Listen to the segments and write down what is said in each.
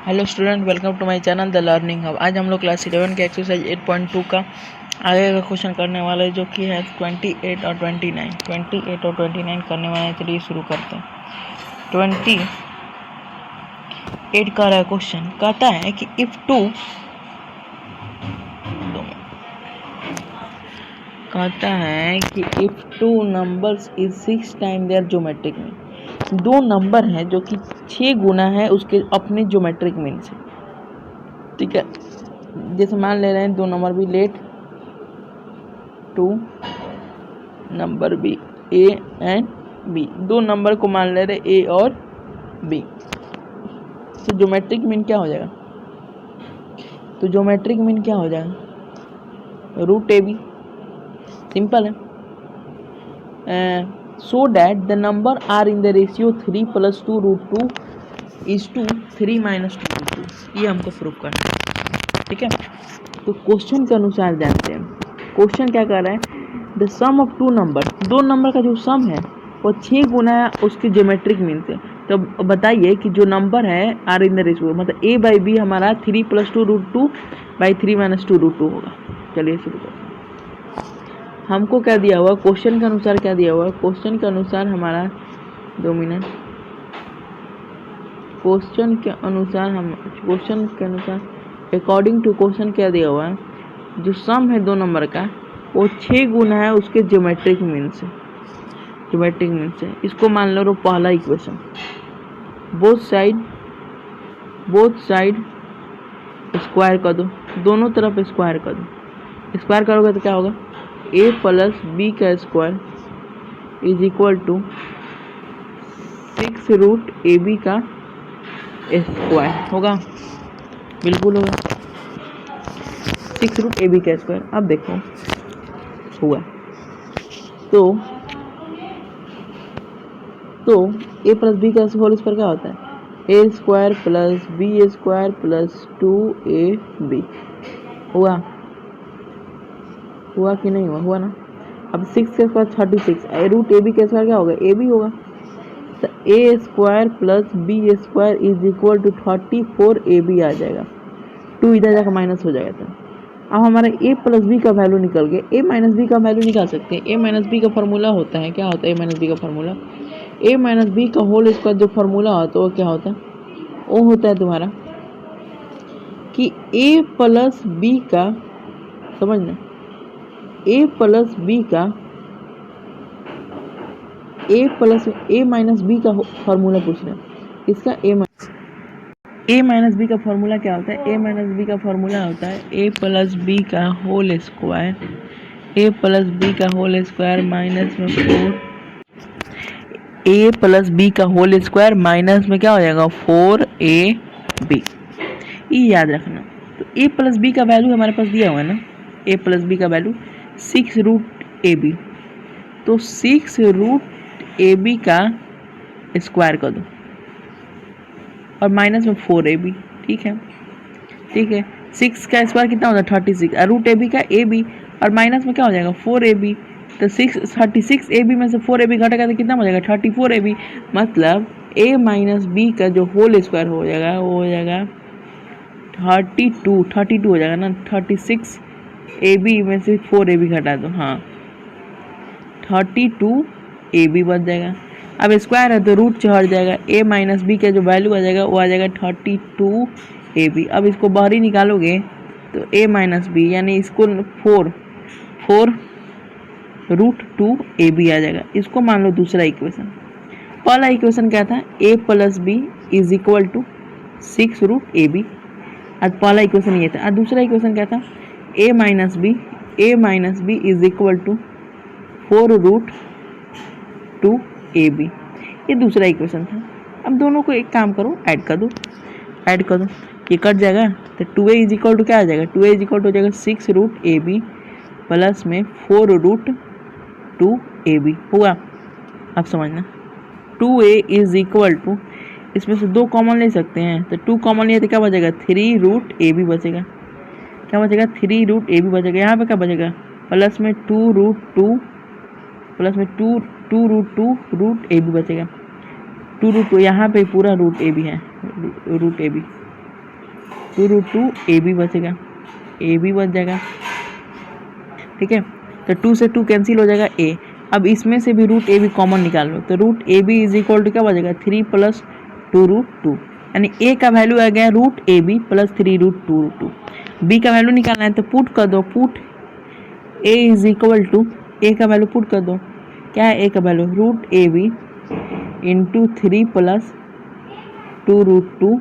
Hello student, welcome to my channel the learning hub. आज हम लोग क्लास 11 के एक्सरसाइज 8.2 का आगे का क्वेश्चन करने वाले जो कि है 28 और 29 करने वाले हैं। चलिए शुरू करते हैं। 28 का रहा क्वेश्चन, कहता है कि if two numbers is 6 time their geometric mean. दो नंबर हैं जो कि 6 गुना है उसके अपने ज्योमेट्रिक मीन से। ठीक है, जैसे मान ले रहे हैं दो नंबर भी let two number be a and b, दो नंबर को मान ले रहे ए और बी। तो ज्योमेट्रिक मीन क्या हो जाएगा? रूट ए बी। सिंपल है। So that the number are in the ratio 3 + 2 √2 is to 3 - 2 √2। ये हमको प्रूफ करना है। ठीक है, तो क्वेश्चन के अनुसार जानते हैं। क्वेश्चन क्या कर रहा है? The sum of two number, दो नंबर का जो सम है वो 6 गुना है उसके ज्योमेट्रिक मीन से। तो बताइए कि जो नंबर है आर इन द रेशियो, मतलब ए बाई बी हमारा 3 + 2 √2 बाई 3 - 2 √2 होगा। चलिए शुरू करते हैं। हमको क्या दिया हुआ क्वेश्चन के अनुसार? क्या दिया हुआ क्वेश्चन के अनुसार हमारा 2 मिनट। क्वेश्चन के अनुसार अकॉर्डिंग टू क्वेश्चन क्या दिया हुआ है? जो सम है दो नंबर का वो 6 गुना है उसके ज्योमेट्रिक मीन से। इसको मान लो पहला इक्वेशन। बोथ साइड स्क्वायर कर दो, दोनों तरफ स्क्वायर कर दो। स्क्वायर करोगे तो क्या होगा? a + b का square is equal to 6 √ab का स्क्वायर होगा। बिल्कुल होगा, 6 √ab का स्क्वायर। अब देखो हुआ तो a + b का होल स्क्वायर क्या होता है? a² + b² + 2ab। हुआ कि नहीं हुआ ना? अब 6 के स्क्वायर 36, √ab का स्क्वायर क्या होगा? ab होगा। तो a² + b² is equal to 34ab आ जाएगा। 2 इधर जाकर माइनस हो जाएगा। तो अब हमारा a + b का वैल्यू निकल गया। a - b का वैल्यू निकाल सकते हैं। a - b का फॉर्मूला होता है, क्या होता है a - b का फॉर्मूला? a - b का होल स्क्वायर जो फॉर्मूला होता है वो क्या होता है? वो होता है तुम्हारा कि a + b का, समझना, a - b का फॉर्मूला पूछ रहे हैं। इसका a - b का फॉर्मूला क्या होता है? a - b का फॉर्मूला होता है a + b का होल स्क्वायर, माइनस में 4, a + b का होल स्क्वायर माइनस में क्या हो जाएगा? 4ab। ये याद रखना। तो a + b का वैल्यू हमारे पास दिया हुआ है ना, a + b का वैल्यू 6 √ab। तो 6 √ab का स्क्वायर कर दो और माइनस में 4ab। ठीक है, 6 का स्क्वायर कितना होता है? 36, √ab का ab और माइनस में क्या हो जाएगा? 4ab। तो 36ab में से 4ab घटेगा तो कितना हो जाएगा? 34ab। मतलब a - b का जो होल स्क्वायर हो जाएगा वो हो जाएगा 32 हो जाएगा ना। 36ab में से 4ab घटा दो, हाँ 32ab बच जाएगा। अब स्क्वायर है तो रूट से हट जाएगा। a - b का जो वैल्यू आ जाएगा वो आ जाएगा 32ab। अब इसको बाहर ही निकालोगे तो a - b यानी इसको 4 √2ab आ जाएगा। इसको मान लो दूसरा इक्वेशन। पहला इक्वेशन क्या था? a + b is equal to 6 √ab। आज पहला इक्वेशन ये था। आज दूसरा इक्वेशन क्या था? a - b is equal to 4 √2ab। ये दूसरा इक्वेशन था। अब दोनों को एक काम करो, ऐड कर दो। ये कट जाएगा तो 2a इज इक्वल टू क्या आ जाएगा? 2a इज इक्वल टू हो जाएगा 6 √ab प्लस में 4 √2ab हुआ। अब समझना, 2a इज इक्वल टू, इसमें से 2 कॉमन ले सकते हैं तो 2 कॉमन लिए तो क्या बचेगा? 3 √ab बचेगा। क्या बचेगा? 3 √ab बचेगा। यहाँ पे क्या बचेगा? प्लस में 2 √2 प्लस में 2 √2 √ab बचेगा। 2 √2 यहाँ पे पूरा √ab है, √ab 2√2 ए बी बचेगा, ए बी बच जाएगा, ठीक है। तो 2 से 2 कैंसिल हो जाएगा ए। अब इसमें से भी रूट ए बी कॉमन निकाल लो, तो root A B is equal to क्या बचेगा 3 + 2√2, यानी ए का वैल्यू आ गया रूट ए बी प्लस 3√2। बी का वैल्यू निकालना है तो पुट कर दो, put A is equal to, A का वैल्यू पुट कर दो, क्या है ए का value root A B into 3 + 2√2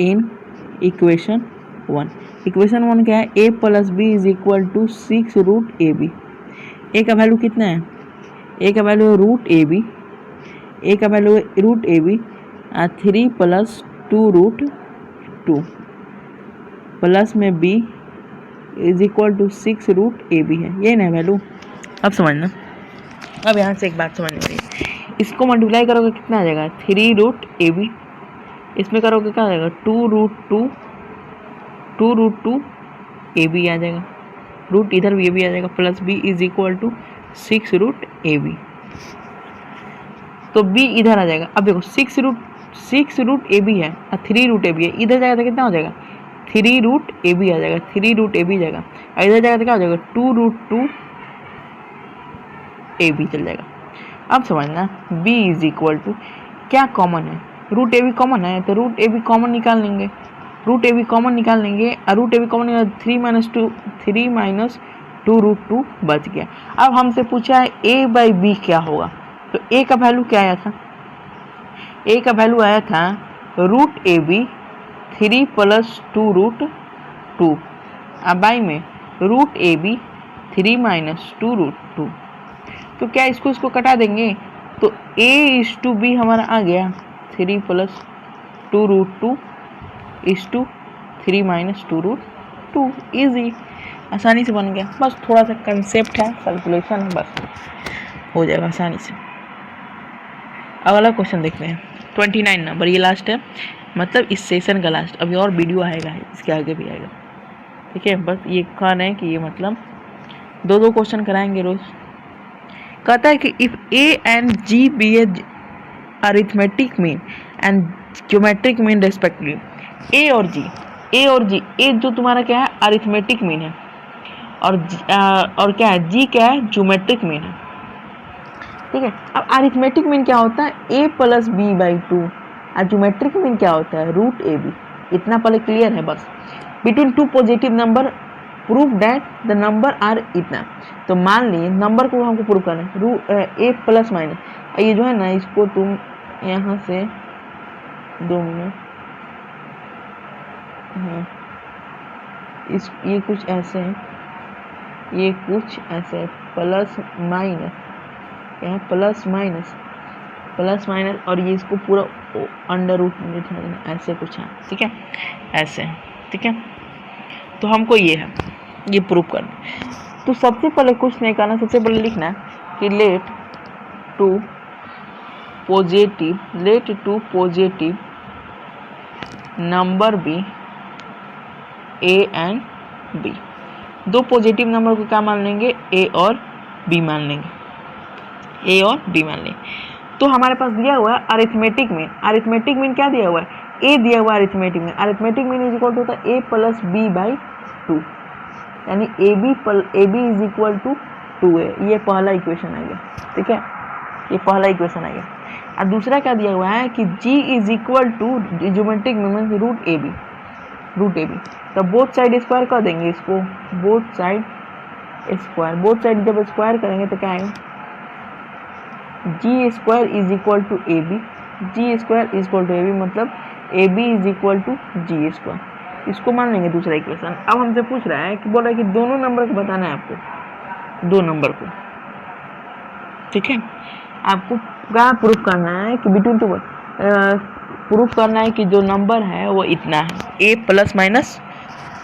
in equation 1। Equation 1 क्या है a + b is equal to 6√ab। A का वैल्यू कितना है, ए का वैल्यू है रूट ए बी, ए का वैल्यू है रूट ए बी 3 + 2√2 प्लस में b is equal to 6√ab है, ये ना वैल्यू। अब समझना, अब यहाँ से एक बात समझने वाली है, इसको मल्टीप्लाई करोगे कितना आ जाएगा 3√ab, इसमें करोगे क्या आ जाएगा 2√2 ए बी आ जाएगा, रूट इधर भी ए बी आ जाएगा, plus b is equal to 6√ab। तो b इधर आ जाएगा। अब देखो 6√ab है और 3√ab है, इधर जाएगा तो कितना हो जाएगा 3√ab आ जाएगा, 3√ab जाएगा, और इधर जाएगा तो क्या हो जाएगा 2√2ab चल जाएगा। अब समझना b इज इक्वल टू क्या कॉमन है, रूट ए बी कॉमन है, तो रूट ए बी कॉमन निकाल लेंगे, रूट ए बी कॉमन निकाल लेंगे, और रूट ए बी कॉमन निकाल 3 - 2√2 बच गया। अब हमसे पूछा है a बाई बी क्या होगा, तो a का वैल्यू क्या आया था, a का वैल्यू आया था रूट ए बी 3 + 2√2, अब बाई में रूट ए बी 3 - 2√2, तो क्या इसको कटा देंगे, तो a इज टू बी हमारा आ गया 3 + 2√2 इज टू 3 - 2√2, ईजी, आसानी से बन गया। बस थोड़ा सा कंसेप्ट है, कैलकुलेशन है, बस हो जाएगा आसानी से। अब अगला क्वेश्चन देखते हैं 29 नंबर, ये लास्ट है, मतलब इस सेशन का लास्ट, अभी और वीडियो आएगा, इसके आगे भी आएगा, ठीक है। बस ये कहना है कि ये मतलब 2 क्वेश्चन कराएंगे रोज। कहता है कि if A and G be a arithmetic mean and geometric mean respectively, A और जी, ए जो तुम्हारा क्या है अरिथमेटिक मीन है, और क्या है जी क्या है ज्योमेट्रिक मीन है, ठीक है। अब अरिथमेटिक मीन क्या होता है a + b/2, और ज्योमेट्रिक मीन क्या होता है रूट ए बी, इतना पहले क्लियर है बस। Between 2 positive number proof that the number are इतना, तो मान ली नंबर को हमको प्रूफ करना है रूट ए प्लस माइनस, ये जो है ना इसको तुम यहाँ से 2 मिनट, हाँ इस ये कुछ ऐसे है, ये कुछ ऐसे है, प्लस माइनस, यहाँ प्लस माइनस और ये इसको पूरा अंडर रूट में ऐसे कुछ है, ठीक है, ऐसे, ठीक है। तो हमको ये है, ये प्रूफ करना। तो सबसे पहले कुछ नहीं करना, सबसे पहले लिखना है कि let two positive number be a and b, 2 positive number को क्या मान लेंगे ए और बी मान लेंगे, ए और बी मान लेंगे। तो हमारे पास दिया हुआ है अरिथमेटिक मीन क्या दिया हुआ है ए दिया हुआ है arithmetic mean is equal to होता है a + b/2, यानी a B is equal to 2a, ये पहला इक्वेशन आ गया, ठीक है, ये पहला इक्वेशन आ गया। और दूसरा क्या दिया हुआ है कि g is equal to geometric mean root A b, तो बोथ साइड स्क्वायर कर देंगे इसको, बोथ साइड जब स्क्वायर करेंगे तो क्या आएगा G square is equal to A B, मतलब A B is equal to G square, इसको मान लेंगे दूसरा इक्वेशन। अब हमसे पूछ रहा है कि बोल रहा है कि दोनों नंबर को बताना है आपको, 2 नंबर को, ठीक है। आपको क्या प्रूफ करना है कि बिटवीन 2 प्रूफ करना है कि जो नंबर है वो इतना है, ए प्लस माइनस,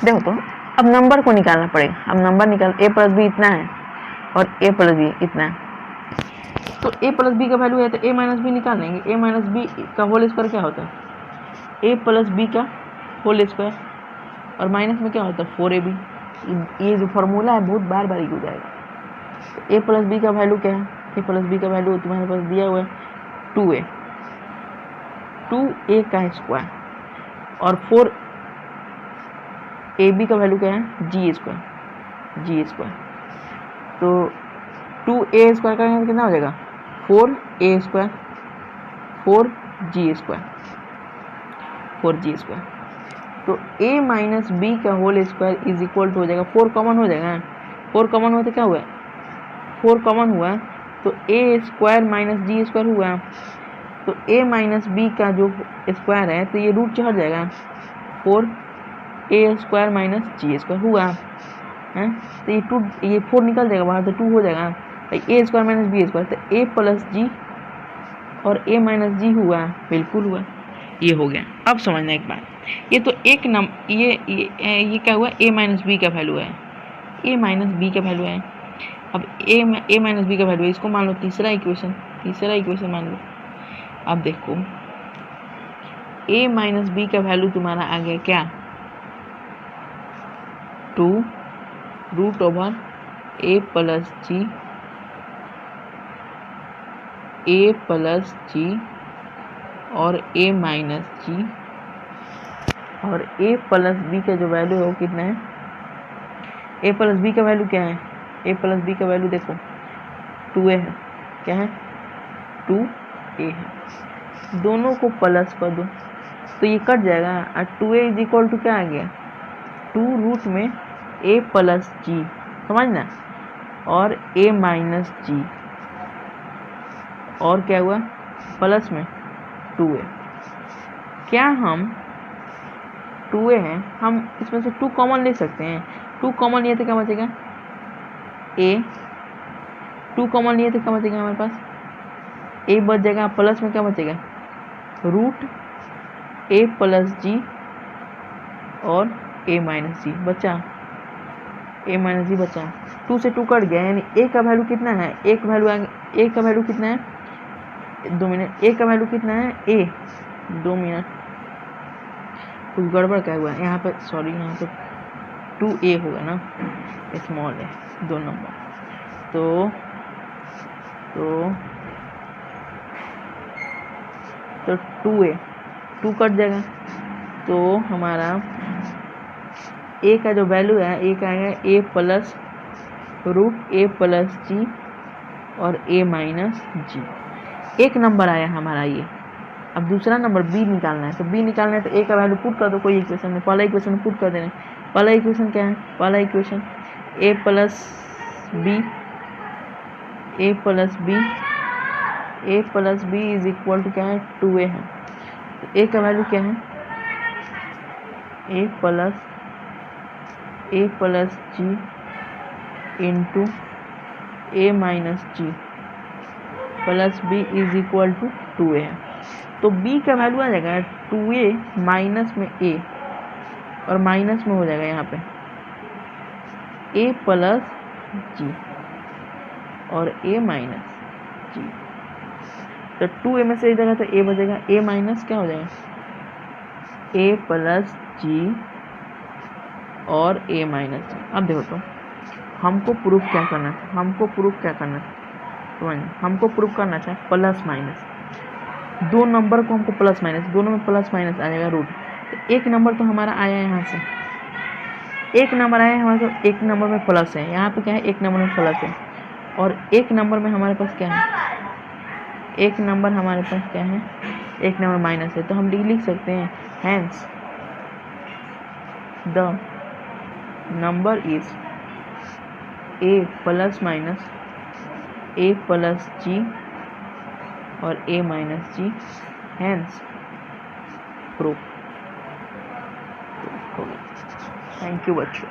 देखो तो अब नंबर को निकालना पड़ेगा, अब नंबर निकाल ए + बी इतना है और ए + बी इतना है, तो a + b का वैल्यू है तो a - b निकाल लेंगे, a - b का होल स्क्वायर क्या होता है a + b का होल स्क्वायर, और माइनस में क्या होता है 4ab, ये जो फार्मूला है बहुत बार यूज हो जाएगा। तो a + b का वैल्यू क्या है, a + b का वैल्यू तुम्हारे पास दिया हुआ है 2a का स्क्वायर और ए बी का वैल्यू क्या है, जी स्क्वायर। तो 2a स्क्वायर करेंगे तो कितना हो जाएगा, 4a स्क्वायर, 4g स्क्वायर। तो a माइनस बी का whole square is equal to हो जाएगा, 4 कॉमन हो जाएगा, 4 कॉमन हुआ तो क्या हुआ, 4 कॉमन हुआ तो a square minus g square हुआ। तो a माइनस बी का जो स्क्वायर है तो ये रूट से हट जाएगा, 4a square minus g square हुआ है। तो ये 4 निकल जाएगा बाहर, तो 2 हो जाएगा, a square minus b square, तो a प्लस जी और a माइनस जी हुआ, बिल्कुल हुआ, ये हो गया। अब समझना एक बात, ये तो एक ये क्या हुआ, a माइनस बी का वैल्यू है, a माइनस बी का वैल्यू है। अब a माइनस बी का वैल्यू है, इसको मान लो तीसरा इक्वेशन मान लो। अब देखो a माइनस बी का वैल्यू तुम्हारा आ गया क्या, 2 रूट ओवर a प्लस जी और a माइनस जी, और a प्लस बी का जो वैल्यू है वो कितना है, a प्लस बी का वैल्यू क्या है, a प्लस बी का वैल्यू देखो 2a है, क्या है 2a है, दोनों को प्लस कर दो तो ये कट जाएगा, और 2a इज इक्वल टू क्या आ गया, 2 रूट में a प्लस जी, समझना, और a माइनस जी, और क्या हुआ प्लस में 2a। क्या हम 2a है, हम इसमें से 2 कॉमन ले सकते हैं, 2 कॉमन लिए तो क्या बचेगा, a 2 कॉमन लिए तो क्या बचेगा हमारे पास, a बच जाएगा, प्लस में क्या बचेगा, रूट a प्लस जी और a माइनस जी बचा, a माइनस जी बचा, 2 से 2 कट गया, यानी a का वैल्यू कितना है, a का वैल्यू कितना है, 2 मिनट, a का वैल्यू कितना है, a 2 मिनट, कुछ गड़बड़ क्या हुआ है यहाँ पे, सॉरी यहाँ पे 2a होगा ना, स्मॉल है 2 नंबर, तो 2a 2 कट जाएगा, तो हमारा a का जो वैल्यू है, a का आएगा a plus root a plus जी और a माइनस जी, एक नंबर आया हमारा ये। अब दूसरा नंबर b निकालना है, तो b निकालना है तो a का वैल्यू पुट कर दो कोई इक्वेशन में, पहला इक्वेशन में पुट कर देना है। पहला इक्वेशन क्या है, पहला equation a plus b is equal to क्या है, 2a है, तो a का वैल्यू क्या है, a plus g into a minus g plus b is equal to 2a है। तो b का वैल्यू आ जाएगा 2a माइनस में a, और माइनस में हो जाएगा यहाँ पे a प्लस जी और a माइनस जी, तो 2a में से इधर है तो a बचेगा, a माइनस क्या हो जाएगा, a प्लस जी और a माइनस जी। अब देखो तो हमको प्रूफ क्या करना है, हमको प्रूफ करना चाहिए प्लस माइनस, दो नंबर को हमको प्लस माइनस, दोनों में प्लस माइनस आ जाएगा रूट, तो एक नंबर तो हमारा आया यहाँ से, एक नंबर आया हमारे पास, एक नंबर में प्लस है, यहाँ पे क्या है, एक नंबर में प्लस है, और एक नंबर में हमारे पास क्या है, एक नंबर हमारे पास क्या है, एक नंबर माइनस है, तो हम लिख सकते हैं hence the number is a plus minus a plus जी और a minus G, hence proof. Thank you बच्चों।